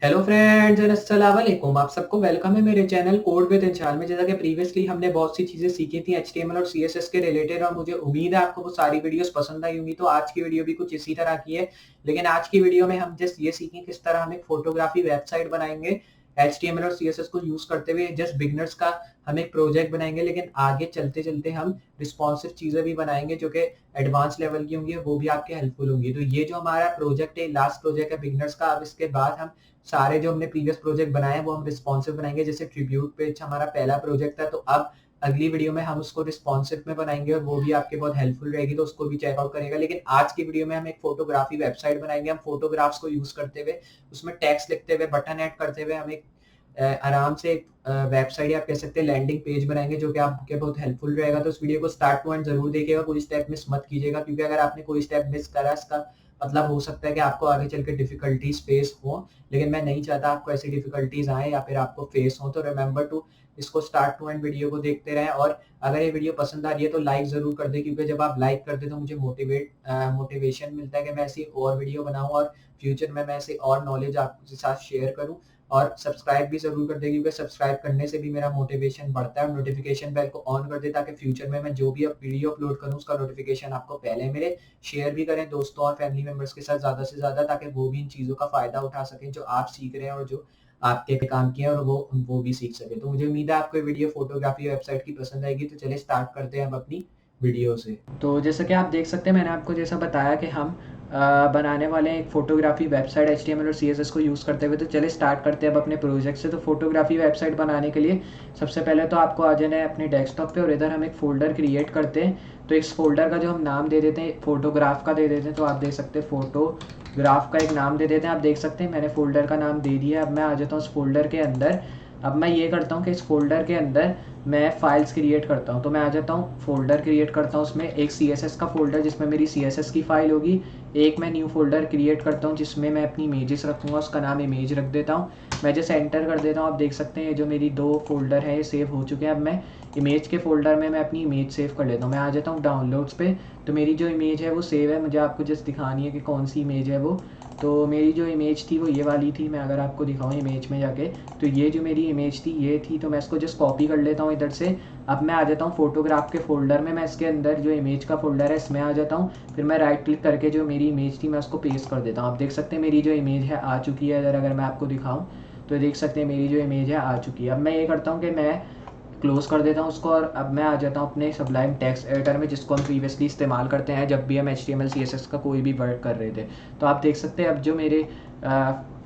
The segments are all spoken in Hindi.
हेलो फ्रेंड्स एंड अस्सलाम वालेकुम। आप सबको वेलकम है मेरे चैनल कोड विद इंशाल में। जैसा कि प्रीवियसली हमने बहुत सी चीजें सीखी थी एचटीएमएल और सीएसएस के रिलेटेड, और मुझे उम्मीद है आपको वो सारी वीडियोस पसंद आई होंगी। तो आज की वीडियो भी कुछ इसी तरह की है, लेकिन आज की वीडियो में हम जस्ट ये सीखें किस तरह हम एक फोटोग्राफी वेबसाइट बनाएंगे एचटीएमएल और सीएसएस को यूज करते हुए। जस्ट बिगनर्स का हम एक प्रोजेक्ट बनाएंगे, लेकिन आगे चलते चलते हम रिस्पॉन्सिव चीजें भी बनाएंगे जो कि एडवांस लेवल की होंगी, वो भी आपके हेल्पफुल होंगी। तो ये जो हमारा प्रोजेक्ट है, लास्ट प्रोजेक्ट है बिगनर्स का। अब इसके बाद हम सारे जो हमने प्रीवियस प्रोजेक्ट बनाए हैं वो हम रिस्पॉन्सिव बनाएंगे। जैसे ट्रिब्यूट पेज हमारा पहला प्रोजेक्ट था, तो अब अगली वीडियो में हम उसको रिस्पॉन्सिव में बनाएंगे और वो भी आपके बहुत हेल्पफुल रहेगी, तो उसको भी चेकआउट करेगा। लेकिन आज की वीडियो में हम एक फोटोग्राफी वेबसाइट बनाएंगे। हम फोटोग्राफ्स को यूज करते हुए, उसमें टेक्स्ट लिखते हुए, बटन ऐड करते हुए हम एक आराम से एक वेबसाइट या आप कह सकते हैं लैंडिंग पेज बनाएंगे, जो कि आपके बहुत हेल्पफुल रहेगा। तो इस वीडियो को स्टार्ट टू एंड जरूर देखिएगा, कोई स्टेप मिस मत कीजिएगा, क्योंकि अगर आपने कोई स्टेप मिस करा इसका मतलब हो सकता है कि आपको आगे चल के डिफिकल्टीज फेस हो। लेकिन मैं नहीं चाहता आपको ऐसी डिफिकल्टीज आए या फिर आपको फेस हो। तो रिमेंबर टू इसको स्टार्ट टू एंड वीडियो को देखते रहें, और अगर ये वीडियो पसंद आ रही है तो लाइक जरूर कर दें, क्योंकि जब आप लाइक करते तो मुझे मोटिवेशन मिलता है कि मैं ऐसी और वीडियो बनाऊं और फ्यूचर में मैं ऐसे और नॉलेज आपके साथ शेयर करूं। और सब्सक्राइब भी जरूर कर दे, क्योंकि सब्सक्राइब करने से भी मेरा मोटिवेशन बढ़ता है। और नोटिफिकेशन बेल को ऑन कर दे, ताकि फ्यूचर में मैं जो भी वीडियो अपलोड करूं उसका नोटिफिकेशन आपको पहले मिले। शेयर भी करें दोस्तों और फैमिली मेंबर्स के साथ ज्यादा से ज्यादा, ताकि वो भी इन चीजों का फायदा उठा सकें जो आप सीख रहे हैं और जो आपके काम किए हैं, और वो भी सीख सके। तो मुझे उम्मीद है आपको वीडियो फोटोग्राफी वेबसाइट की पसंद आएगी। तो चलिए स्टार्ट करते हैं अब अपनी वीडियो से। तो जैसा कि आप देख सकते हैं, मैंने आपको जैसा बताया कि हम बनाने वाले हैं एक फोटोग्राफी वेबसाइट एचटीएमएल और सीएसएस को यूज़ करते हुए। तो चलिए स्टार्ट करते हैं अब अपने प्रोजेक्ट से। तो फोटोग्राफी वेबसाइट बनाने के लिए सबसे पहले तो आपको आ जाना है अपने डेस्कटॉप पे, और इधर हम एक फ़ोल्डर क्रिएट करते हैं। तो इस फोल्डर का जो हम नाम दे देते हैं, फोटोग्राफ का दे देते हैं। तो आप देख सकते हैं फोटोग्राफ का एक नाम दे देते हैं। आप देख सकते हैं मैंने फोल्डर का नाम दे दिया। अब मैं आ जाता हूँ उस फोल्डर के अंदर। अब मैं ये करता हूँ कि इस फोल्डर के अंदर मैं फाइल्स क्रिएट करता हूँ। तो मैं आ जाता हूँ फोल्डर क्रिएट करता हूँ, उसमें एक CSS का फोल्डर जिसमें मेरी CSS की फाइल होगी। एक मैं न्यू फोल्डर क्रिएट करता हूँ जिसमें मैं अपनी इमेजेस रखूँगा, उसका नाम इमेज रख देता हूँ। मैं जैसे एंटर कर देता हूँ, आप देख सकते हैं जो मेरी 2 फोल्डर हैं ये सेव हो चुके हैं। अब मैं इमेज के फोल्डर में मैं अपनी इमेज सेव कर लेता हूँ। मैं आ जाता हूँ डाउनलोड्स पे। तो मेरी जो इमेज है वो सेव है, मुझे आपको जस्ट दिखानी है कि कौन सी इमेज है वो। तो मेरी जो इमेज थी वो ये वाली थी। मैं अगर आपको दिखाऊँ इमेज में जाके, तो ये जो मेरी इमेज थी ये थी। तो मैं इसको जस्ट कॉपी कर लेता हूँ इधर से। अब मैं आ जाता हूँ फोटोग्राफ के फोल्डर में। मैं इसके अंदर जो इमेज का फोल्डर है इसमें आ जाता हूँ। फिर मैं राइट क्लिक करके जो मेरी इमेज थी मैं उसको पेस्ट कर देता हूँ। आप देख सकते हैं मेरी जो इमेज है आ चुकी है इधर। अगर मैं आपको दिखाऊँ तो देख सकते हैं मेरी जो इमेज है आ चुकी है। अब मैं ये करता हूँ कि मैं क्लोज कर देता हूँ उसको, और अब मैं आ जाता हूँ अपने सबलाइम टेक्स्ट एडिटर में, जिसको हम प्रीवियसली इस्तेमाल करते हैं जब भी हम HTML CSS का कोई भी वर्क कर रहे थे। तो आप देख सकते हैं अब जो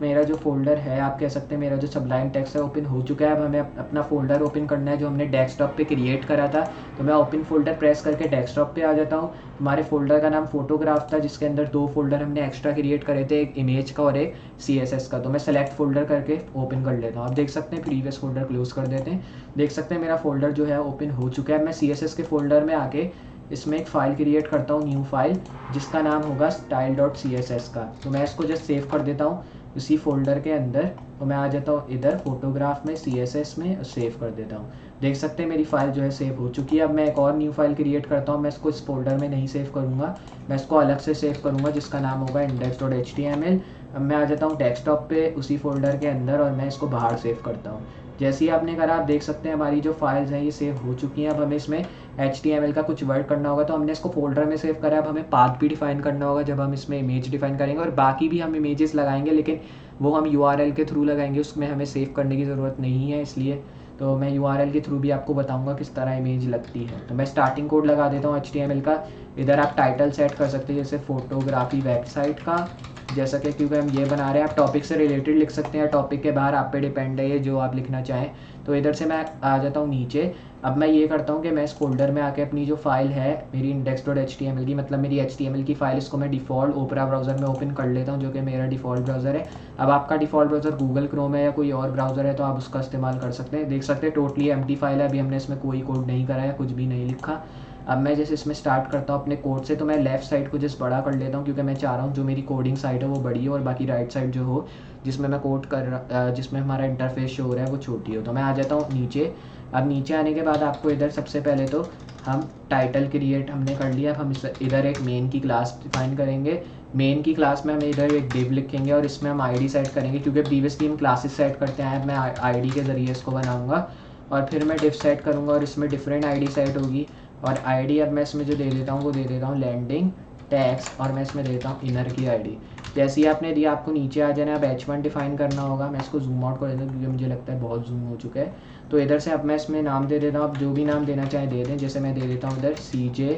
मेरा जो फोल्डर है, आप कह सकते हैं मेरा जो सबलाइम टेक्स्ट है ओपन हो चुका है। अब हमें अपना फोल्डर ओपन करना है जो हमने डेस्कटॉप पे क्रिएट करा था। तो मैं ओपन फोल्डर प्रेस करके डेस्कटॉप पे आ जाता हूँ। हमारे फोल्डर का नाम फोटोग्राफ था, जिसके अंदर 2 फोल्डर हमने एक्स्ट्रा क्रिएट करे थे, एक इमेज का और एक CSS का। तो मैं सेलेक्ट फोल्डर करके ओपन कर लेता हूँ। आप देख सकते हैं प्रीवियस फोल्डर क्लोज कर देते हैं। देख सकते हैं मेरा फोल्डर जो है ओपन हो चुका है। मैं CSS के फोल्डर में आके इसमें एक फ़ाइल क्रिएट करता हूँ, न्यू फाइल, जिसका नाम होगा style.css का। तो मैं इसको जस्ट सेव कर देता हूँ उसी फोल्डर के अंदर। तो मैं आ जाता हूँ इधर फोटोग्राफ में, CSS में, सेव कर देता हूँ। देख सकते हैं मेरी फाइल जो है सेव हो चुकी है। अब मैं एक और न्यू फाइल क्रिएट करता हूँ। मैं इसको इस फोल्डर में नहीं सेव करूँगा, मैं इसको अलग से सेव करूँगा, जिसका नाम होगा index.html। अब मैं आ जाता हूँ डेस्कटॉप पे उसी फोल्डर के अंदर, और मैं इसको बाहर सेव करता हूँ। जैसे ही आपने करा, आप देख सकते हैं हमारी जो फाइल्स हैं ये सेव हो चुकी हैं। अब हमें इसमें HTML का कुछ वर्ड करना होगा। तो हमने इसको फोल्डर में सेव करा है, अब हमें पाथ भी डिफाइन करना होगा जब हम इसमें इमेज डिफाइन करेंगे, और बाकी भी हम इमेजेस लगाएंगे, लेकिन वो हम URL के थ्रू लगाएंगे, उसमें हमें सेव करने की ज़रूरत नहीं है इसलिए। तो मैं URL के थ्रू भी आपको बताऊंगा किस तरह इमेज लगती है। तो मैं स्टार्टिंग कोड लगा देता हूँ HTML का। इधर आप टाइटल सेट कर सकते हैं, जैसे फोटोग्राफी वेबसाइट का, जैसा कि क्योंकि हम ये बना रहे हैं। आप टॉपिक से रिलेटेड लिख सकते हैं, टॉपिक के बाहर आप पे डिपेंड है ये जो आप लिखना चाहें। तो इधर से मैं आ जाता हूँ नीचे। अब मैं ये करता हूँ कि मैं इस फोल्डर में आके अपनी जो फाइल है मेरी index.html की, मतलब मेरी HTML की फाइल, इसको मैं डिफ़ॉल्ट ओपरा ब्राउज़र में ओपन कर लेता हूँ, जो कि मेरा डिफ़ॉल्ट ब्राउज़र है। अब आपका डिफ़ॉल्ट ब्राउज़र गूगल क्रोम है या कोई और ब्राउज़र है तो आप उसका इस्तेमाल कर सकते हैं। देख सकते हैं टोटली एम्प्टी फाइल है, अभी हमने इसमें कोई कोड नहीं करा है, कुछ भी नहीं लिखा। अब मैं जैसे इसमें स्टार्ट करता हूँ अपने कोड से, तो मैं लेफ़्ट साइड को जस्ट बड़ा कर लेता हूँ, क्योंकि मैं चाह रहा हूँ जो मेरी कोडिंग साइड है वो बड़ी हो, और बाकी राइट साइड जो हो जिसमें मैं कोड कर जिसमें हमारा इंटरफेस शो हो रहा है वो छोटी हो। तो मैं आ जाता हूँ नीचे। अब नीचे आने के बाद आपको इधर सबसे पहले तो हम टाइटल क्रिएट हमने कर लिया। अब हम इधर एक मेन की क्लास डिफाइन करेंगे। मेन की क्लास में हम इधर एक div लिखेंगे और इसमें हम id सेट करेंगे, क्योंकि प्रीवियसली हम क्लासेस सेट करते हैं। मैं id के ज़रिए इसको बनाऊंगा और फिर मैं div सेट करूंगा और इसमें डिफरेंट id सेट होगी। और id अब मैं इसमें जो दे देता हूँ वो दे देता हूँ लैंडिंग टैक्स, और मैं इसमें देता हूँ इनर की id। जैसे ही आपने दिया आपको नीचे आ जाना है, अब h1 डिफाइन करना होगा। मैं इसको जूम आउट कर देता हूँ क्योंकि मुझे लगता है बहुत जूम हो चुका है। तो इधर से अब मैं इसमें नाम दे देता हूँ, आप जो भी नाम देना चाहें दे दें। जैसे मैं दे देता हूँ इधर CJ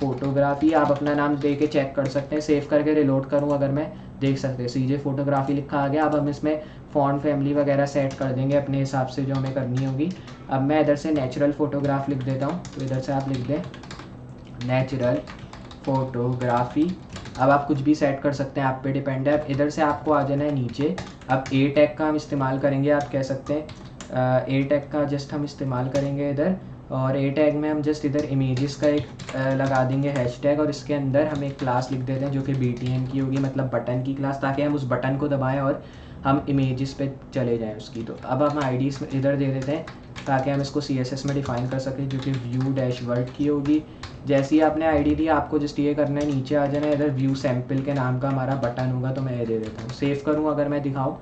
फोटोग्राफी, आप अपना नाम दे के चेक कर सकते हैं। सेव करके रिलोड करूँ अगर मैं, देख सकते हैं CJ फोटोग्राफी लिखा आ गया। अब हम इसमें फ़ॉन्ट फैमिली वगैरह सेट कर देंगे अपने हिसाब से जो हमें करनी होगी। अब मैं इधर से नेचुरल फोटोग्राफ लिख देता हूँ, तो इधर से आप लिख दें नेचुरल फोटोग्राफी। अब आप कुछ भी सेट कर सकते हैं, आप पे डिपेंड है। अब इधर से आपको आ जाना है नीचे। अब ए टैग का हम इस्तेमाल करेंगे, आप कह सकते हैं ए टैग का जस्ट हम इस्तेमाल करेंगे इधर। और ए टैग में हम जस्ट इधर इमेजेस का एक लगा देंगे हैशटैग, और इसके अंदर हम एक क्लास लिख देते हैं जो कि BTN की होगी, मतलब बटन की क्लास, ताकि हम उस बटन को दबाएं और हम इमेजेस पे चले जाएं उसकी। तो अब हम ID इधर दे देते हैं ताकि हम इसको CSS में डिफ़ाइन कर सकें, जो कि व्यू डैशबोर्ड की होगी। जैसे ही आपने ID दी आपको जस्ट ये करना है, नीचे आ जाना है, इधर व्यू सैम्पल के नाम का हमारा बटन होगा, तो मैं ये दे देता हूँ। सेव करूँ अगर मैं दिखाऊँ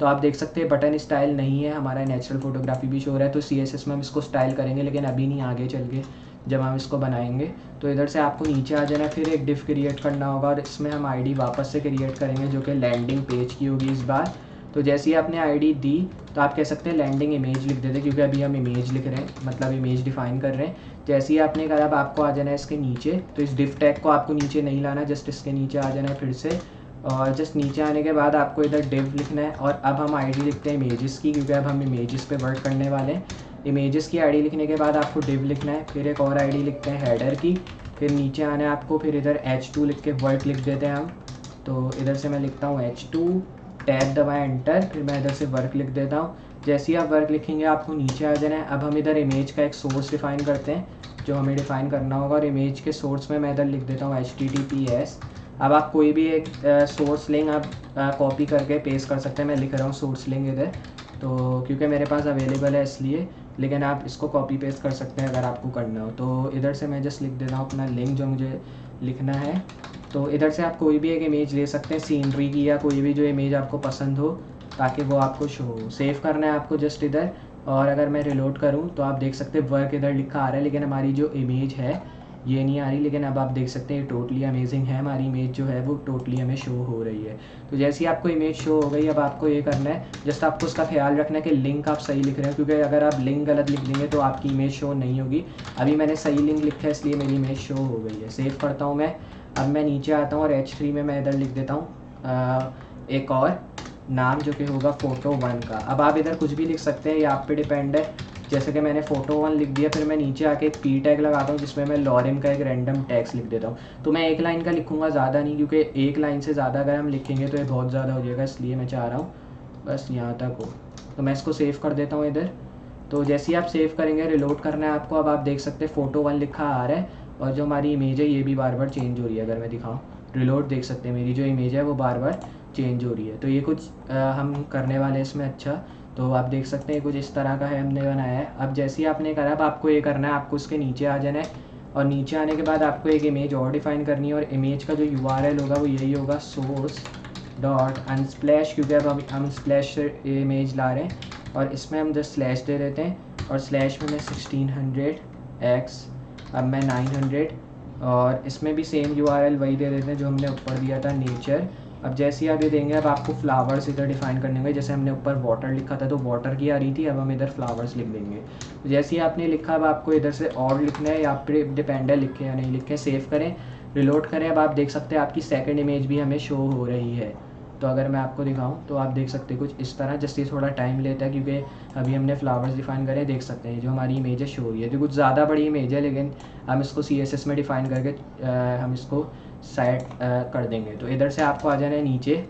तो आप देख सकते हैं बटन स्टाइल नहीं है हमारा, नेचुरल फोटोग्राफी भी शो हो रहा है। तो CSS में हम इसको स्टाइल करेंगे, लेकिन अभी नहीं, आगे चल के जब हम इसको बनाएंगे। तो इधर से आपको नीचे आ जाना है, फिर एक डिव क्रिएट करना होगा और इसमें हम ID वापस से क्रिएट करेंगे जो कि लैंडिंग पेज की होगी इस बार। तो जैसे ही आपने ID दी तो आप कह सकते हैं लैंडिंग इमेज लिख देते, क्योंकि अभी हम इमेज लिख रहे हैं, मतलब इमेज डिफाइन कर रहे हैं। जैसे ही आपने कहा अब आपको आ जाना है इसके नीचे, तो इस डिव टैग को आपको नीचे नहीं लाना, जस्ट इसके नीचे आ जाना है फिर से। और जस्ट नीचे आने के बाद आपको इधर डिव लिखना है, और अब हम ID लिखते हैं इमेजेस की, क्योंकि अब हम इमेजेस पे वर्क करने वाले हैं। इमेजेस की ID लिखने के बाद आपको डिव लिखना है, फिर एक और ID लिखते हैं हेडर की, फिर नीचे आना है आपको, फिर इधर H2 लिख के वर्क लिख देते हैं हम। तो इधर से मैं लिखता हूँ H2, टैब दबाएं एंटर, फिर मैं इधर से वर्क लिख देता हूँ। जैसे ही आप वर्क लिखेंगे आपको नीचे आ जाना है। अब हम इधर इमेज का एक सोर्स डिफाइन करते हैं जो हमें डिफाइन करना होगा, और इमेज के सोर्स में मैं इधर लिख देता हूँ HTTPS। अब आप कोई भी एक सोर्स लिंक आप कॉपी करके पेस्ट कर सकते हैं। मैं लिख रहा हूँ सोर्स लिंक इधर, तो क्योंकि मेरे पास अवेलेबल है इसलिए, लेकिन आप इसको कॉपी पेस्ट कर सकते हैं अगर आपको करना हो। तो इधर से मैं जस्ट लिख देता हूँ अपना लिंक जो मुझे लिखना है। तो इधर से आप कोई भी एक इमेज ले सकते हैं, सीनरी की या कोई भी जो इमेज आपको पसंद हो, ताकि वो आपको शो हो। सेव करना है आपको जस्ट इधर, और अगर मैं रिलोड करूँ तो आप देख सकते हैं वर्क इधर लिखा आ रहा है, लेकिन हमारी जो इमेज है ये नहीं आ रही। लेकिन अब आप देख सकते हैं टोटली अमेजिंग है, हमारी इमेज जो है वो टोटली हमें शो हो रही है। तो जैसे ही आपको इमेज शो हो गई, अब आपको ये करना है, जस्ट आपको उसका ख्याल रखना है कि लिंक आप सही लिख रहे हैं, क्योंकि अगर आप लिंक गलत लिख देंगे तो आपकी इमेज शो नहीं होगी। अभी मैंने सही लिंक लिखा है इसलिए मेरी इमेज शो हो गई है। सेव करता हूँ मैं। अब मैं नीचे आता हूँ और H3 में मैं इधर लिख देता हूँ एक और नाम जो कि होगा Photo1 का। अब आप इधर कुछ भी लिख सकते हैं, ये आप पे डिपेंड है। जैसे कि मैंने Photo1 लिख दिया, फिर मैं नीचे आके एक P टैग लगाता हूँ जिसमें मैं लॉरेम का एक रैंडम टैक्स लिख देता हूँ। तो मैं एक लाइन का लिखूँगा, ज़्यादा नहीं, क्योंकि एक लाइन से ज़्यादा अगर हम लिखेंगे तो ये बहुत ज़्यादा हो जाएगा, इसलिए मैं चाह रहा हूँ बस यहाँ तक हो। तो मैं इसको सेव कर देता हूँ इधर। तो जैसे ही आप सेव करेंगे, रिलोड करना है आपको, अब आप देख सकते हैं Photo1 लिखा आ रहा है, और जो हमारी इमेज है ये भी बार बार चेंज हो रही है। अगर मैं दिखाऊँ रिलोड, देख सकते हैं मेरी जो इमेज है वो बार बार चेंज हो रही है। तो ये कुछ हम करने वाले हैं इसमें। अच्छा, तो आप देख सकते हैं कुछ इस तरह का है हमने बनाया है। अब जैसे ही आपने करा, अब आपको ये करना है, आपको उसके नीचे आ जाना है, और नीचे आने के बाद आपको एक इमेज और डिफाइन करनी है, और इमेज का जो URL होगा वो यही होगा source.unsplash, क्योंकि अब हम अनस्प्लैश इमेज ला रहे हैं, और इसमें हम जस्ट स्लैश दे देते हैं, और स्लैश में मैं 1600x, अब मैं 900, और इसमें भी सेम URL वही दे देते हैं जो हमने ऊपर दिया था, नेचर। अब जैसे ही आप ये देंगे, अब आपको फ्लावर्स इधर डिफाइन करने होंगे। जैसे हमने ऊपर वाटर लिखा था तो वाटर की आ रही थी, अब हम इधर फ्लावर्स लिख देंगे। तो जैसे ही आपने लिखा, अब आपको इधर से और लिखना है, या आप पे डिपेंड है लिखे या नहीं लिखे। सेव करें, रिलोड करें। अब आप देख सकते हैं आपकी सेकंड इमेज भी हमें शो हो रही है। तो अगर मैं आपको दिखाऊं तो आप देख सकते हैं कुछ इस तरह। जस्ट ये थोड़ा टाइम लेता है क्योंकि अभी हमने फ्लावर्स डिफाइन करे। देख सकते हैं जो हमारी इमेज है शो हो रही है, जो कुछ ज़्यादा बड़ी इमेज है, लेकिन हम इसको CSS में डिफाइन करके हम इसको साइड कर देंगे। तो इधर से आपको आ जाना है नीचे,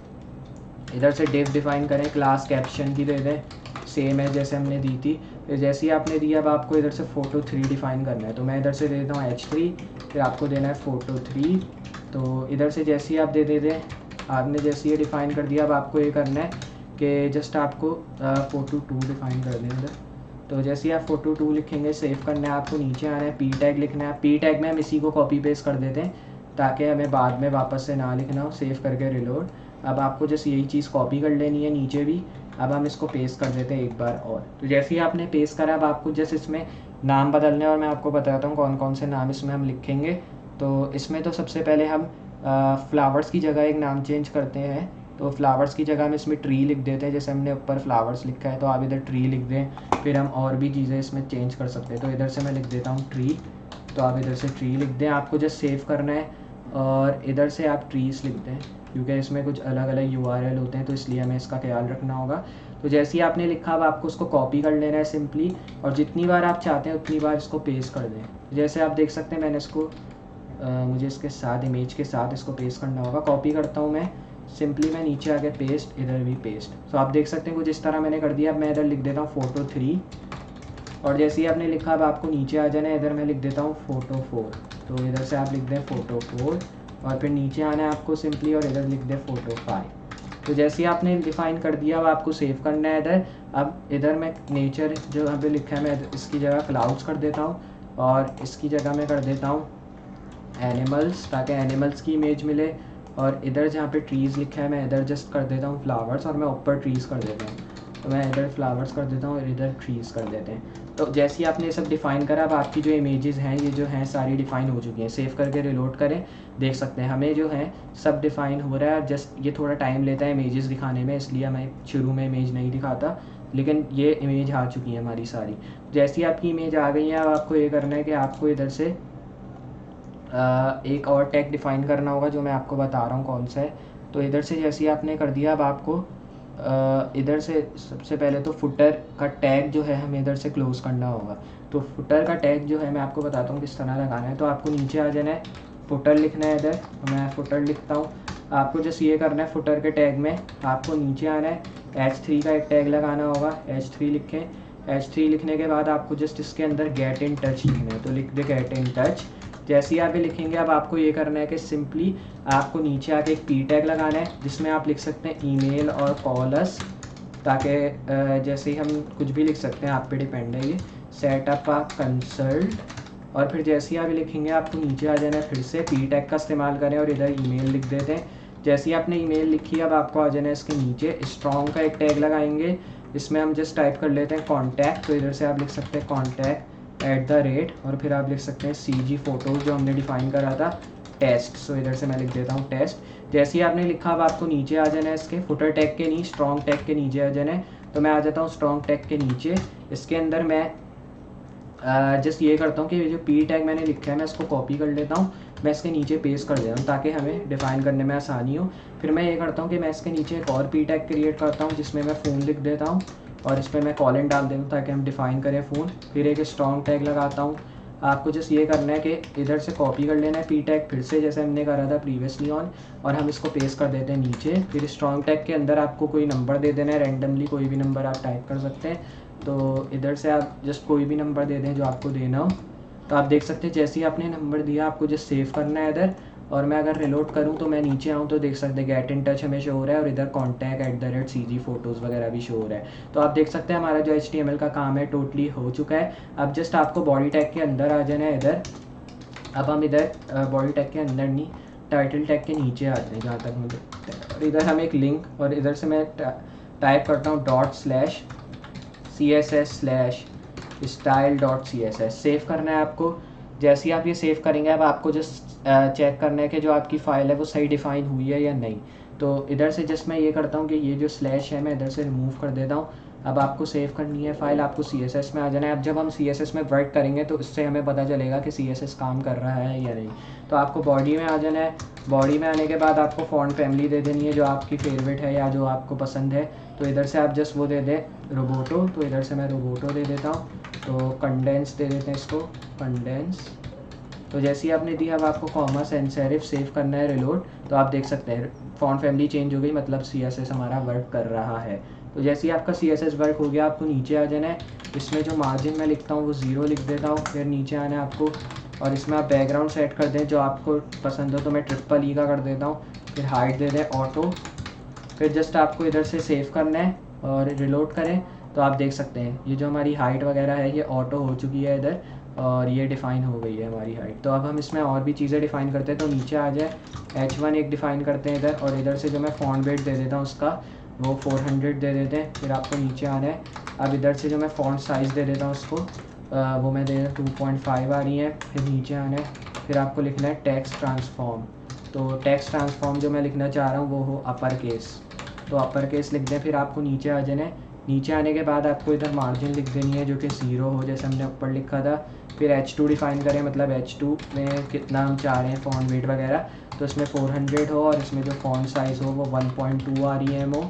इधर से डिव डिफाइन करें, क्लास कैप्शन की दे दें, सेम है जैसे हमने दी थी। फिर जैसे ही आपने दिया, अब आपको इधर से Photo3 डिफाइन करना है। तो मैं इधर से दे देता हूँ H3, फिर आपको देना है Photo3। तो इधर से जैसे ही आप दे दें, आपने जैसे ये डिफ़ाइन कर दिया, अब आपको ये करना है कि जस्ट आपको Photo2 डिफ़ाइन कर दें इधर। तो जैसे ही आप Photo2 लिखेंगे, सेव करना है आपको, नीचे आना है, P टैग लिखना है। P टैग में हम इसी को कॉपी पेस्ट कर देते हैं ताकि हमें बाद में वापस से ना लिखना हो। सेव करके रिलोड। अब आपको जस्ट यही चीज़ कॉपी कर लेनी है नीचे भी। अब हम इसको पेस्ट कर देते हैं एक बार और। तो जैसे ही आपने पेस्ट करा, अब आपको जस्ट इसमें नाम बदलने, और मैं आपको बताता हूँ कौन कौन से नाम इसमें हम लिखेंगे। तो इसमें तो सबसे पहले हम फ्लावर्स की जगह एक नाम चेंज करते हैं। तो फ्लावर्स की जगह हम इसमें ट्री लिख देते हैं, जैसे हमने ऊपर फ्लावर्स लिखा है तो आप इधर ट्री लिख दें। फिर हम और भी चीज़ें इसमें चेंज कर सकते हैं। तो इधर से मैं लिख देता हूँ ट्री, तो आप इधर से ट्री लिख दें। आपको जस्ट सेव करना है और इधर से आप ट्रीज़ लिख दें, क्योंकि इसमें कुछ अलग अलग URL होते हैं तो इसलिए हमें इसका ख्याल रखना होगा। तो जैसे ही आपने लिखा, अब आपको उसको कॉपी कर लेना है सिंपली, और जितनी बार आप चाहते हैं उतनी बार इसको पेस्ट कर दें। जैसे आप देख सकते हैं मैंने इसको मुझे इसके साथ इमेज के साथ इसको पेस्ट करना होगा। कॉपी करता हूँ मैं सिंपली, मैं नीचे आके पेस्ट, इधर भी पेस्ट। तो आप देख सकते हैं कुछ इस तरह मैंने कर दिया। अब मैं इधर लिख देता हूँ फ़ोटो 3, और जैसे ही आपने लिखा अब आपको नीचे आ जाना है। इधर मैं लिख देता हूँ फ़ोटो 4, तो इधर से आप लिख दें फ़ोटो 4, और फिर नीचे आना है आपको सिंपली, और इधर लिख दें फ़ोटो 5। तो जैसे ही आपने डिफ़ाइन कर दिया, अब आपको सेव करना है इधर। अब इधर मैं नेचर जो यहाँ पे लिखा है, मैं इसकी जगह क्लाउड्स कर देता हूँ, और इसकी जगह मैं कर देता हूँ एनिमल्स, ताकि एनिमल्स की इमेज मिले। और इधर जहाँ पे ट्रीज़ लिखा है मैं इधर जस्ट कर देता हूँ फ्लावर्स, और मैं ऊपर ट्रीज़ कर देता हूँ। तो मैं इधर फ्लावर्स कर देता हूँ और इधर ट्रीज़ कर देते हैं। तो जैसे ही आपने ये सब डिफ़ाइन करा, अब आपकी जो इमेजेस हैं ये जो हैं सारी डिफ़ाइन हो चुकी हैं। सेव करके रिलोड करें, देख सकते हैं हमें जो है सब डिफ़ाइन हो रहा है। जस्ट ये थोड़ा टाइम लेता है इमेजेस दिखाने में, इसलिए मैं शुरू में इमेज नहीं दिखाता, लेकिन ये इमेज आ चुकी है हमारी सारी। जैसी आपकी इमेज आ गई है, अब आपको ये करना है कि आपको इधर से एक और टैग डिफ़ाइन करना होगा, जो मैं आपको बता रहा हूँ कौन सा है। तो इधर से जैसे ही आपने कर दिया, अब आपको इधर से सबसे पहले तो फुटर का टैग जो है हमें इधर से क्लोज़ करना होगा। तो फुटर का टैग जो है मैं आपको बताता हूँ किस तरह लगाना है। तो आपको नीचे आ जाना है, फुटर लिखना है इधर, तो मैं फुटर लिखता हूँ। आपको जस्ट ये करना है, फुटर के टैग में आपको नीचे आना है, H3 का एक टैग लगाना होगा। H3 लिखें। H3 लिखने के बाद आपको जस्ट इसके अंदर गेट इन टच लिखना है, तो लिख दे गेट इन टच। जैसे ही आप ये लिखेंगे, अब आपको ये करना है कि सिंपली आपको नीचे आके एक P टैग लगाना है, जिसमें आप लिख सकते हैं ईमेल और कॉल अस, ताकि जैसे ही हम कुछ भी लिख सकते हैं, आप पे डिपेंड है ये। सेटअप अ कंसल्ट, और फिर जैसे ही आप लिखेंगे आपको नीचे आ जाना है, फिर से P टैग का इस्तेमाल करें और इधर ईमेल लिख देते हैं। जैसे ही आपने ईमेल लिखी, अब आपको आ जाना है इसके नीचे स्ट्रॉन्ग का एक टैग लगाएंगे, इसमें हम जस्ट टाइप कर लेते हैं कॉन्टैक्ट। तो इधर से आप लिख सकते हैं कॉन्टैक्ट @ और फिर आप लिख सकते हैं CG फ़ोटोज़ जो हमने डिफ़ाइन करा था टेस्ट। सो इधर से मैं लिख देता हूँ टेस्ट। जैसे ही आपने लिखा, अब आपको नीचे आ जाना है इसके फुटर टैग के नहीं, स्ट्रॉन्ग टैग के नीचे आ जाना है। तो मैं आ जाता हूँ स्ट्रॉन्ग टैग के नीचे। इसके अंदर मैं जस्ट ये करता हूँ कि ये जो P टैग मैंने लिखा है मैं इसको कॉपी कर लेता हूँ, मैं इसके नीचे पेस्ट कर देता हूँ ताकि हमें डिफ़ाइन करने में आसानी हो। फिर मैं ये करता हूँ कि मैं इसके नीचे एक और P टैग क्रिएट करता हूँ, जिसमें मैं फ़ोन लिख देता हूँ, और इस पर मैं कॉलन डाल देता हूँ ताकि हम डिफ़ाइन करें फ़ोन। फिर एक स्ट्रॉन्ग टैग लगाता हूँ। आपको जस्ट ये करना है कि इधर से कॉपी कर लेना है P टैग, फिर से जैसे हमने करा था प्रीवियसली ऑन, और हम इसको पेस्ट कर देते हैं नीचे। फिर स्ट्रॉन्ग टैग के अंदर आपको कोई नंबर दे देना है, रैंडमली कोई भी नंबर आप टाइप कर सकते हैं। तो इधर से आप जस्ट कोई भी नंबर दे दें जो आपको देना हो। तो आप देख सकते हैं जैसे ही आपने नंबर दिया, आपको जस्ट सेव करना है इधर। और मैं अगर रिलोड करूं तो मैं नीचे आऊं तो देख सकते हैं गेट इन टच हमें शो हो रहा है, और इधर कॉन्टैक्ट @CG फ़ोटोज़ वगैरह भी शो हो रहा है। तो आप देख सकते हैं हमारा जो HTML का काम है टोटली हो चुका है। अब जस्ट आपको बॉडी टैग के अंदर आ जाना है इधर। अब हम इधर बॉडी टैग के अंदर नहीं, टाइटल टैग के नीचे आ जाए जहाँ तक मुझे, और इधर हम एक लिंक, और इधर से मैं टाइप करता हूँ ./CSS/style.css। सेव करना है आपको। जैसे ही आप ये सेव करेंगे, अब आपको जस्ट चेक करना है कि जो आपकी फ़ाइल है वो सही डिफ़ाइन हुई है या नहीं। तो इधर से जस्ट मैं ये करता हूँ कि ये जो स्लैश है मैं इधर से रिमूव कर देता हूँ। अब आपको सेव करनी है फ़ाइल, आपको CSS में आ जाना है। अब जब हम CSS में वर्क करेंगे तो इससे हमें पता चलेगा कि CSS काम कर रहा है या नहीं। तो आपको बॉडी में आ जाना है। बॉडी में आने के बाद आपको फ़ॉन्ट फैमिली दे देनी है जो आपकी फेवरेट है या जो आपको पसंद है। तो इधर से आप जस्ट वो दे दें रोबोटो, तो इधर से मैं रोबोटो दे देता हूँ। तो कंडेंस दे देते हैं इसको, कंडेंस। तो जैसे ही आपने दिया, अब आपको कॉमा सैंस सेरिफ सेव करना है, रिलोड। तो आप देख सकते हैं फ़ॉन्ट फैमिली चेंज हो गई, मतलब CSS हमारा वर्क कर रहा है। तो जैसे ही आपका CSS वर्क हो गया, आपको नीचे आ जाना है। इसमें जो मार्जिन मैं लिखता हूँ वो 0 लिख देता हूँ। फिर नीचे आना है आपको, और इसमें आप बैकग्राउंड सेट कर दें जो आपको पसंद हो, तो मैं ट्रिपल E का कर देता हूँ। फिर हाइट दे दें ऑटो। फिर जस्ट आपको इधर से सेव करना है और रिलोड करें। तो आप देख सकते हैं ये जो हमारी हाइट वगैरह है ये ऑटो हो चुकी है इधर। और ये डिफ़ाइन हो गई है हमारी हाइट। तो अब हम इसमें और भी चीज़ें डिफ़ाइन करते हैं। तो नीचे आ जाए, H1 एक डिफ़ाइन करते हैं इधर, और इधर से जो मैं फ़ॉन्ट वेट दे देता हूँ उसका वो 400 दे देते हैं। फिर आपको नीचे आना है। अब इधर से जो मैं फ़ॉन्ट साइज़ दे देता हूँ उसको वो मैं दे 2.5 आ रही है। फिर नीचे आना है, फिर आपको लिखना है टेक्स्ट ट्रांसफॉर्म। तो टेक्स्ट ट्रांसफॉर्म जो मैं लिखना चाह रहा हूँ वो हो अपर केस, तो अपर केस लिख दें। फिर आपको नीचे आ जाना है। नीचे आने के बाद आपको इधर मार्जिन लिख देनी है जो कि 0 हो, जैसे हमने ऊपर लिखा था। फिर H2 डिफ़ाइन करें, मतलब H2 में कितना हम चाह रहे हैं फ़ॉन्ट वेट वगैरह, तो इसमें 400 हो, और इसमें जो फ़ॉन्ट साइज़ हो वो 1.2 आ रही है वो।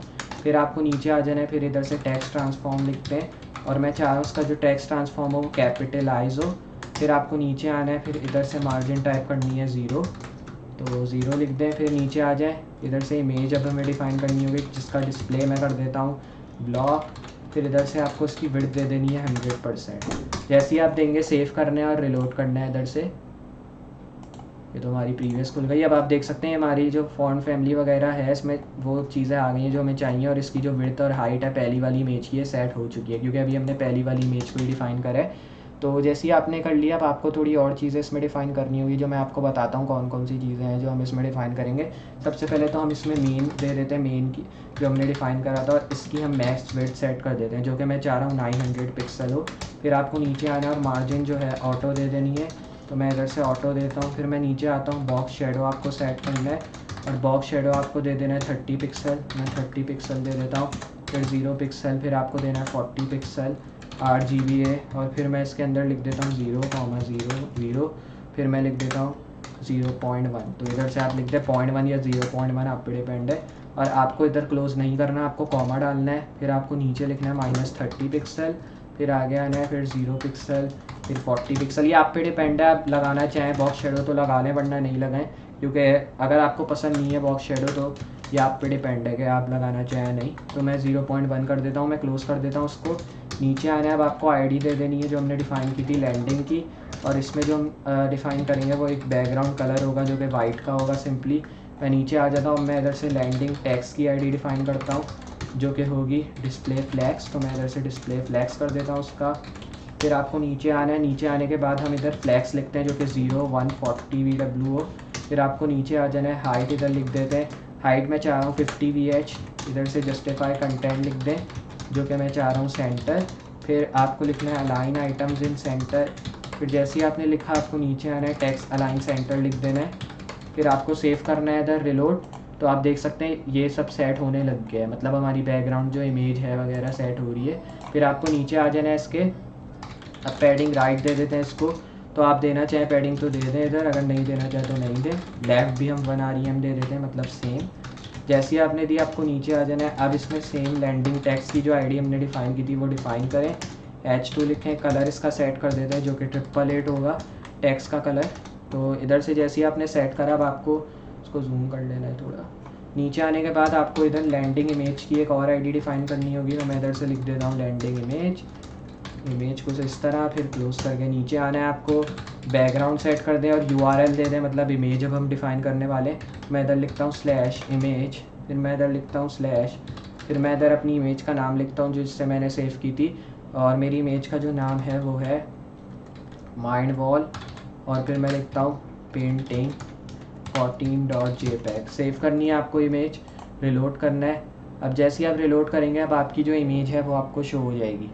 फिर आपको नीचे आ जाना है। फिर इधर से टेक्स्ट ट्रांसफॉर्म लिखते हैं, और मैं चाह रहा हूँ उसका जो टेक्स्ट ट्रांसफॉर्म हो वो कैपिटलाइज हो। फिर आपको नीचे आना है। फिर इधर से मार्जिन टाइप करनी है 0, तो 0 लिख दें। फिर नीचे आ जाए। इधर से इमेज अब हमें डिफ़ाइन करनी होगी, जिसका डिस्प्ले मैं कर देता हूँ ब्लॉक। फिर इधर से आपको इसकी विड्थ दे देनी है 100%। जैसे ही आप देंगे सेव करना है और रिलोड करना है इधर से। ये तो हमारी प्रीवियस खुल गई। अब आप देख सकते हैं हमारी जो फ़ॉन्ट फैमिली वगैरह है इसमें वो चीज़ें आ गई हैं जो हमें चाहिए, और इसकी जो विड्थ और हाइट है पहली वाली इमेज की, ये सेट हो चुकी है, क्योंकि अभी हमने पहली वाली इमेज को ही डिफ़ाइन करा है। तो जैसे ही आपने कर लिया, अब आपको थोड़ी और चीज़ें इसमें डिफ़ाइन करनी होगी, जो मैं आपको बताता हूँ कौन कौन सी चीज़ें हैं जो हम इसमें डिफ़ाइन करेंगे। सबसे पहले तो हम इसमें मेन दे देते हैं, मेन की जो हमने डिफ़ाइन करा था, और इसकी हम मैक्स विड्थ सेट कर देते हैं, जो कि मैं चाह रहा हूँ 900 पिक्सल हो। फिर आपको नीचे आना है और मार्जिन जो है ऑटो दे देनी है, तो मैं इधर से ऑटो देता हूँ। फिर मैं नीचे आता हूँ, बॉक्स शेडो आपको सेट करना है, और बॉक्स शेडो आपको दे देना है 30 पिक्सल। मैं 30 पिक्सल दे देता हूँ। फिर 0 पिक्सल, फिर आपको देना है 40 पिक्सल, RGB है, और फिर मैं इसके अंदर लिख देता हूँ 0,0,0। फिर मैं लिख देता हूँ 0.1। तो इधर से आप लिख दें 0.1 या 0.1, आप पे डिपेंड है। और आपको इधर क्लोज नहीं करना, आपको कॉमा डालना है। फिर आपको नीचे लिखना है -30 पिक्सल, फिर आगे आना है, फिर 0 पिक्सल, फिर 40 पिक्सल। ये आप पे डिपेंड है, आप लगाना चाहें बॉक्स शेडो तो लगा लें, वरना नहीं लगाएं, क्योंकि अगर आपको पसंद नहीं है बॉक्स शेडो तो ये आप पे डिपेंड है कि आप लगाना चाहें नहीं। तो मैं 0.1 कर देता हूँ, मैं क्लोज़ कर देता हूँ उसको। नीचे आना है, अब आपको ID दे देनी है जो हमने डिफ़ाइन की थी लैंडिंग की, और इसमें जो हम डिफ़ाइन करेंगे वो एक बैकग्राउंड कलर होगा जो कि वाइट का होगा सिंपली। मैं नीचे आ जाता हूँ, मैं इधर से लैंडिंग टेक्स्ट की ID डिफ़ाइन करता हूँ जो कि होगी डिस्प्ले फ्लैक्स, तो मैं इधर से डिस्प्ले फ्लैक्स कर देता हूँ उसका। फिर आपको नीचे आना है। नीचे आने के बाद हम इधर फ्लैक्स लिखते हैं जो कि 0, 1, 40 VW हो। फिर आपको नीचे आ जाना है, हाइट इधर लिख देते हैं, हाइट मैं चाह रहा हूँ 50 VH। इधर से जस्टिफाई कंटेंट लिख दें जो कि मैं चाह रहा हूँ सेंटर। फिर आपको लिखना है अलाइन आइटम्स इन सेंटर। फिर जैसे ही आपने लिखा, आपको नीचे आना है, टेक्स्ट अलाइन सेंटर लिख देना है। फिर आपको सेव करना है इधर, रिलोड। तो आप देख सकते हैं ये सब सेट होने लग गया है, मतलब हमारी बैकग्राउंड जो इमेज है वगैरह सेट हो रही है। फिर आपको नीचे आ जाना है इसके, अब पैडिंग राइट दे देते हैं इसको, तो आप देना चाहें पैडिंग तो दे दें इधर, अगर नहीं देना चाहें तो नहीं दें। लेफ़्ट भी हम 1 REM दे देते हैं, मतलब सेम। जैसे ही आपने दी, आपको नीचे आ जाना है। अब इसमें सेम लैंडिंग टेक्स्ट की जो ID हमने डिफ़ाइन की थी वो डिफ़ाइन करें। H2 लिखें, कलर इसका सेट कर देते हैं जो कि 888 होगा टेक्स्ट का कलर। तो इधर से जैसे ही आपने सेट करा, अब आपको उसको जूम कर लेना है थोड़ा। नीचे आने के बाद आपको इधर लैंडिंग इमेज की एक और ID डिफ़ाइन करनी होगी, तो मैं इधर से लिख देता हूँ लैंडिंग इमेज को इस तरह। फिर क्लोज करके नीचे आना है, आपको बैकग्राउंड सेट कर दें और URL दे दें, मतलब इमेज अब हम डिफ़ाइन करने वाले। मैं इधर लिखता हूँ /image, फिर मैं इधर लिखता हूँ /, फिर मैं इधर अपनी इमेज का नाम लिखता हूँ जो जिससे मैंने सेव की थी, और मेरी इमेज का जो नाम है वो है माइंड वॉल, और फिर मैं लिखता हूँ पेंटिंग 14.jpg। सेव करनी है आपको इमेज, रिलोड करना है। अब जैसे ही आप रिलोड करेंगे, अब आपकी जो इमेज है वो आपको शो हो जाएगी।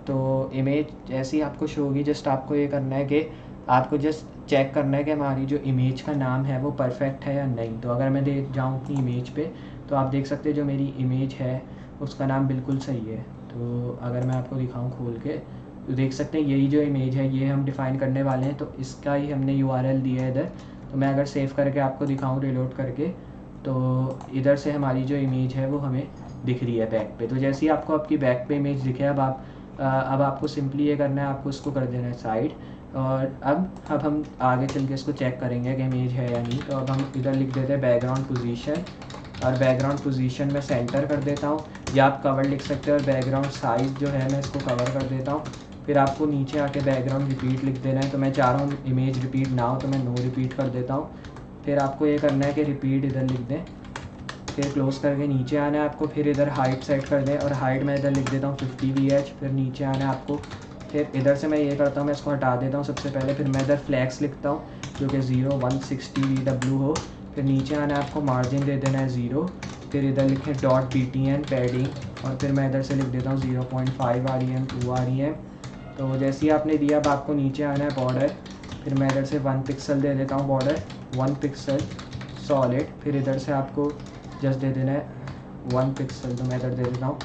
तो इमेज जैसे ही आपको शो होगी, जस्ट आपको ये करना है कि आपको जस्ट चेक करना है कि हमारी जो इमेज का नाम है वो परफेक्ट है या नहीं। तो अगर मैं देख जाऊँ अपनी इमेज पे, तो आप देख सकते हैं जो मेरी इमेज है उसका नाम बिल्कुल सही है। तो अगर मैं आपको दिखाऊँ खोल के, तो देख सकते हैं यही जो इमेज है ये हम डिफ़ाइन करने वाले हैं, तो इसका ही हमने URL दिया है इधर। तो मैं अगर सेव करके आपको दिखाऊँ रिलोड करके, तो इधर से हमारी जो इमेज है वो हमें दिख रही है बैक पे। तो जैसे ही आपको आपकी बैक पे इमेज दिखे, अब आपको सिंपली ये करना है, आपको इसको कर देना है साइड। और अब हम आगे चल के इसको चेक करेंगे कि इमेज है या नहीं। तो अब हम इधर लिख देते हैं बैकग्राउंड पोजीशन, और बैकग्राउंड पोजीशन में सेंटर कर देता हूँ, या आप कवर लिख सकते हो। और बैकग्राउंड साइज़ जो है मैं इसको कवर कर देता हूँ। फिर आपको नीचे आके बैकग्राउंड रिपीट लिख देना है, तो मैं चाह रहा हूँ इमेज रिपीट ना हो, तो मैं नो रिपीट कर देता हूँ। फिर आपको ये करना है कि रिपीट इधर लिख दें, फिर क्लोज करके नीचे आना है आपको। फिर इधर हाइट सेट कर दें, और हाइट मैं इधर लिख देता हूँ 50 VH। फिर नीचे आना है आपको, फिर इधर से मैं ये करता हूँ, मैं इसको हटा देता हूँ सबसे पहले। फिर मैं इधर फ्लैक्स लिखता हूँ जो कि 0160 VW हो। फिर नीचे आना है आपको, मार्जिन दे देना है 0। फिर इधर लिखें .btn पैडिंग, और फिर मैं इधर से लिख देता हूँ 0.5 REM 2 REM। तो जैसे ही आपने दिया, अब आपको नीचे आना है बॉर्डर। फिर मैं इधर से 1 पिक्सल दे देता हूँ बॉर्डर, 1 पिक्सल सॉलिड। फिर इधर से आपको जस्ट दे देना है 1 पिक्सल, तो मैं इधर दे देता हूँ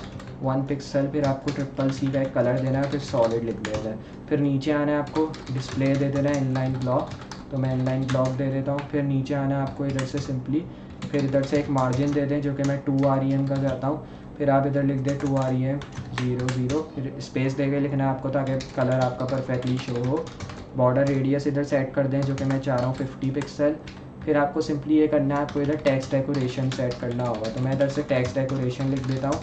1 पिक्सल। फिर आपको CCC का एक कलर देना है, फिर सॉलिड लिख देना है। फिर नीचे आना है आपको, डिस्प्ले दे देना है इनलाइन ब्लॉक, तो मैं इनलाइन ब्लॉक दे देता हूँ। फिर नीचे आना है आपको इधर से सिंपली, फिर इधर से एक मार्जिन दे दें जो कि मैं 2 REM का चाहता हूँ। फिर आप इधर लिख दें 2 REM 00। फिर स्पेस दे के लिखना है आपको ताकि कलर आपका परफेक्टली शो हो। बॉर्डर रेडियस इधर सेट कर दें जो कि मैं चाह रहा हूँ 50 पिक्सल। फिर आपको सिंपली ये करना है, आपको इधर टेक्स्ट डेकोरेशन सेट करना होगा, तो मैं इधर से टेक्स्ट डेकोरेशन लिख देता हूँ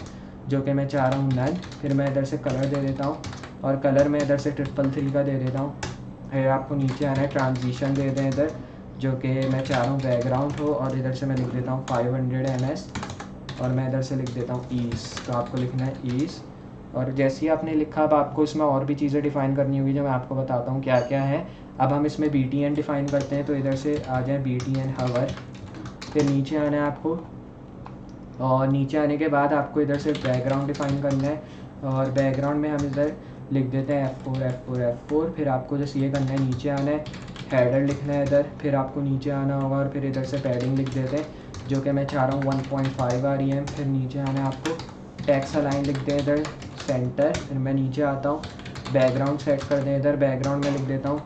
जो कि मैं चाह रहा हूँ नन। फिर मैं इधर से कलर दे देता हूँ, और कलर मैं इधर से 333 का दे देता हूँ। फिर आपको नीचे आना है, ट्रांजिशन दे दें इधर जो कि मैं चाह रहा हूँ बैकग्राउंड हो, और इधर से मैं लिख देता हूँ 500 ms, और मैं इधर से लिख देता हूँ ईस, तो आपको लिखना है ईस। और जैसे ही आपने लिखा, अब आपको इसमें और भी चीज़ें डिफ़ाइन करनी होगी जो मैं आपको बताता हूँ क्या क्या है। अब हम इसमें BTN डिफ़ाइन करते हैं, तो इधर से आ जाए BTN हावर। फिर नीचे आना है आपको, और नीचे आने के बाद आपको इधर से बैकग्राउंड डिफ़ाइन करना है, और बैकग्राउंड में हम इधर लिख देते हैं F4। फिर आपको जैसे ये करना है, नीचे आना है, हेडर लिखना है इधर। फिर आपको नीचे आना होगा, और फिर इधर से पैडिंग लिख देते हैं जो कि मैं चाह रहा हूँ 1.5 REM। फिर नीचे आना है आपको, टेक्स्ट अलाइन लिख दें इधर सेंटर। फिर मैं नीचे आता हूँ, बैकग्राउंड सेट कर दें इधर, बैकग्राउंड में लिख देता हूँ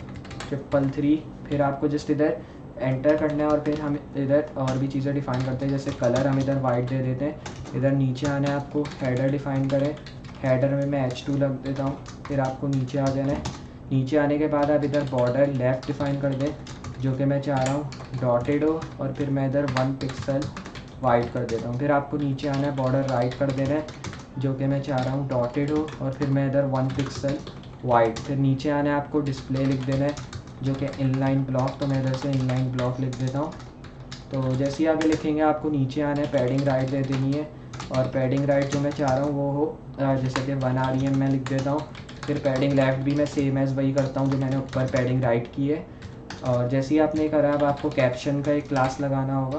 333। फिर आपको जस्ट इधर एंटर करना है, और फिर हम इधर और भी चीज़ें डिफ़ाइन करते हैं, जैसे कलर हम इधर वाइट दे देते हैं। इधर नीचे आना है आपको, हेडर डिफ़ाइन करें, हेडर में मैं H2 लग देता हूँ। फिर आपको नीचे आ जाना है, नीचे आने के बाद आप इधर बॉर्डर लेफ़्ट डिफ़ाइन कर दें जो कि मैं चाह रहा हूँ डॉटेड हो, और फिर मैं इधर 1 पिक्सल वाइट कर देता हूँ। फिर आपको नीचे आना है, बॉर्डर राइट कर देना है जो कि मैं चाह रहा हूँ डॉटेड हो, और फिर मैं इधर 1 पिक्सल वाइट। फिर नीचे आना है आपको, डिस्प्ले लिख देना है जो कि इनलाइन ब्लॉक, तो मैं इधर से इनलाइन ब्लॉक लिख देता हूँ। तो जैसे ही आगे लिखेंगे, आपको नीचे आना है, पैडिंग राइट दे देनी है, और पैडिंग राइट जो मैं चाह रहा हूँ वो हो जैसे कि 1 REM मैं लिख देता हूँ। फिर पैडिंग लेफ़्ट भी मैं सेम एज़ वही करता हूँ जो मैंने ऊपर पैडिंग राइट की है। और जैसे ही आपने करा, अब आपको कैप्शन का एक क्लास लगाना होगा।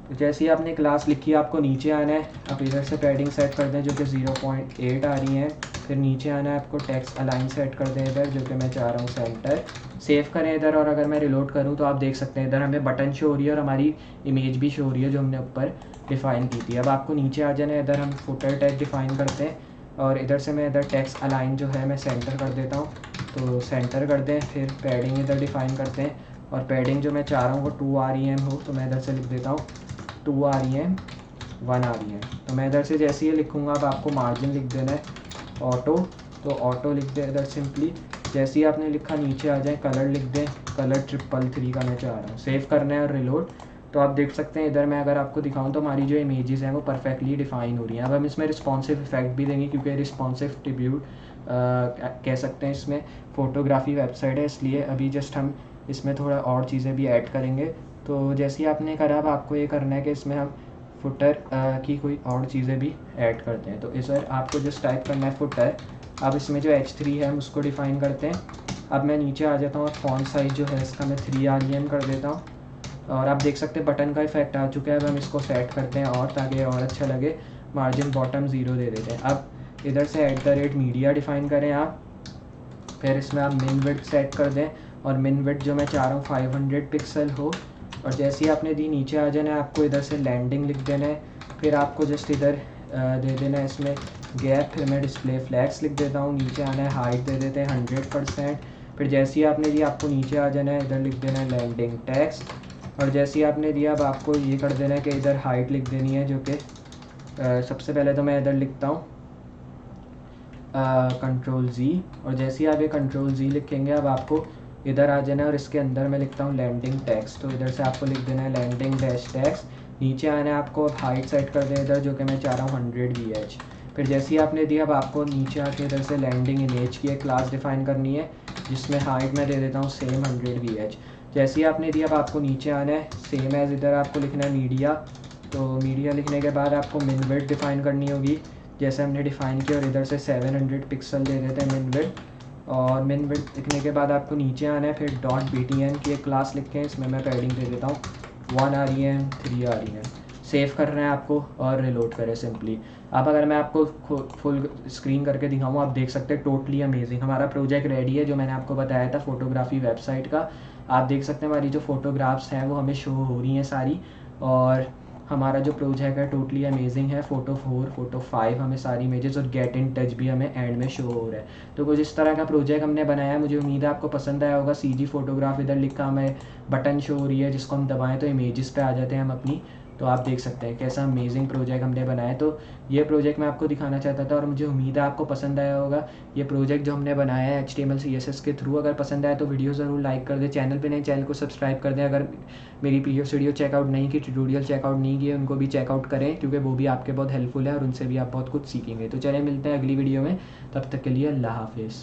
तो जैसे ही आपने क्लास लिखी, आपको नीचे आना है, आप इधर से पैडिंग सेट कर दें जो कि 0.8 आ रही है। फिर नीचे आना है, आपको टेक्स्ट अलाइन सेट कर दें इधर जो कि मैं चाह रहा हूँ सेंटर। सेव करें इधर, और अगर मैं रिलोड करूँ तो आप देख सकते हैं इधर हमें बटन शो हो रही है और हमारी इमेज भी शो हो रही है जो हमने ऊपर डिफ़ाइन की थी। अब आपको नीचे आ जाना है, इधर हम फुटर टैग डिफ़ाइन करते हैं, और इधर से मैं इधर टेक्स्ट अलाइन जो है मैं सेंटर कर देता हूँ, तो सेंटर कर दें। फिर पैडिंग इधर डिफ़ाइन करते हैं, और पैडिंग जो मैं चाह रहा हूँ वो 2 REM हो, तो मैं इधर से लिख देता हूँ 2 REM 1 REM। तो मैं इधर से जैसे ये लिखूँगा, अब आपको मार्जिन लिख देना है ऑटो, तो ऑटो लिख दें इधर सिंपली। जैसे ही आपने लिखा, नीचे आ जाए, कलर लिख दें, कलर 333 का मैं चाह रहा हूँ। सेव करना है और रिलोड, तो आप देख सकते हैं इधर मैं अगर आपको दिखाऊं तो हमारी जो इमेजेस हैं वो परफेक्टली डिफ़ाइन हो रही हैं। अब हम इसमें रिस्पॉन्सिव इफेक्ट भी देंगे क्योंकि रिस्पॉन्सिव ट्रिब्यूट कह सकते हैं, इसमें फ़ोटोग्राफी वेबसाइट है, इसलिए अभी जस्ट हम इसमें थोड़ा और चीज़ें भी ऐड करेंगे। तो जैसे ही आपने करा, अब आपको ये करना है कि इसमें हम फुटर की कोई और चीज़ें भी ऐड करते हैं। तो इधर आपको जस्ट टाइप करना है फुटर। अब इसमें जो H3 है हम उसको डिफ़ाइन करते हैं। अब मैं नीचे आ जाता हूँ, और फॉन्ट साइज़ जो है इसका मैं 3 REM कर देता हूँ, और आप देख सकते हैं बटन का इफेक्ट आ चुका है। अब हम इसको सेट करते हैं और ताकि और अच्छा लगे, मार्जिन बॉटम 0 दे देते हैं। अब इधर से @मीडिया डिफ़ाइन करें आप, फिर इसमें आप मिन विड्थ सेट कर दें, और मिन विड्थ जो मैं चाह रहा हूँ 500 पिक्सल हो। और जैसे ही आपने दी, नीचे आ जाना है, आपको इधर से लैंडिंग लिख देना है। फिर आपको जस्ट इधर दे देना है इसमें गैप, फिर मैं डिस्प्ले फ्लैक्स लिख देता हूँ। नीचे आना है, हाइट दे देते हैं 100%। फिर जैसे ही आपने दी, आपको नीचे आ जाना है, इधर लिख देना है लैंडिंग टेक्स्ट, और जैसे ही आपने दिया, अब आपको ये कर देना है कि इधर हाइट लिख देनी है जो कि सबसे पहले तो मैं इधर लिखता हूँ Ctrl+Z, और जैसे ही आप ये Ctrl+Z लिखेंगे, अब आपको इधर आ जाना है, और इसके अंदर मैं लिखता हूँ लैंडिंग टेक्स्ट, तो इधर से आपको लिख देना है लैंडिंग डैश टेक्स्ट। नीचे आना है, आपको अब हाइट सेट कर दें इधर जो कि मैं चाह रहा हूँ 100 VH। फिर जैसे ही आपने दिया, अब आपको नीचे आके इधर से लैंडिंग इमेज की एक क्लास डिफ़ाइन करनी है जिसमें हाइट मैं दे देता हूँ सेम 100 VH। जैसे ही आपने दिया, अब आपको नीचे आना है, सेम एज़ इधर आपको लिखना है मीडिया, तो मीडिया लिखने के बाद आपको मिन विड्थ डिफ़ाइन करनी होगी जैसे हमने डिफ़ाइन किया और इधर से 700 पिक्सल दे देते हैं मिन विड्थ। और मिन विड्थ लिखने के बाद आपको नीचे आना है, फिर .btn की एक क्लास लिख के इसमें मैं पैडिंग दे देता हूँ 1 REM 3 REM। सेव कर रहे हैं आपको और रिलोड करें सिंपली। अब अगर मैं आपको फुल स्क्रीन करके दिखाऊँ, आप देख सकते हैं टोटली अमेजिंग हमारा प्रोजेक्ट रेडी है, जो मैंने आपको बताया था फोटोग्राफी वेबसाइट का। आप देख सकते हैं हमारी जो फ़ोटोग्राफ्स हैं वो हमें शो हो रही हैं सारी, और हमारा जो प्रोजेक्ट है टोटली अमेजिंग है। फ़ोटो 4 फ़ोटो 5 हमें सारी इमेजेस और गेट इन टच भी हमें एंड में शो हो रहा है। तो कुछ इस तरह का प्रोजेक्ट हमने बनाया है, मुझे उम्मीद है आपको पसंद आया होगा। CG फोटोग्राफ इधर लिखा हमें बटन शो हो रही है, जिसको हम दबाएं तो इमेजेस पे आ जाते हैं हम अपनी। तो आप देख सकते हैं कैसा अमेजिंग प्रोजेक्ट हमने बनाया है। तो ये प्रोजेक्ट मैं आपको दिखाना चाहता था और मुझे उम्मीद है आपको पसंद आया होगा ये प्रोजेक्ट जो हमने बनाया है HTML CSS के थ्रू। अगर पसंद आया तो वीडियो ज़रूर लाइक कर दें, चैनल पे नए चैनल को सब्सक्राइब कर दें। अगर मेरी प्रीवियस वीडियो चेकआउट नहीं की, ट्यूटोरियल चेकआउट नहीं किए, उनको भी चेकआउट करें, क्योंकि वो भी आपके बहुत हेल्पफुल है और उनसे भी आप बहुत कुछ सीखेंगे। तो चलिए मिलते हैं अगली वीडियो में, तब तक के लिए अल्लाह हाफिज़।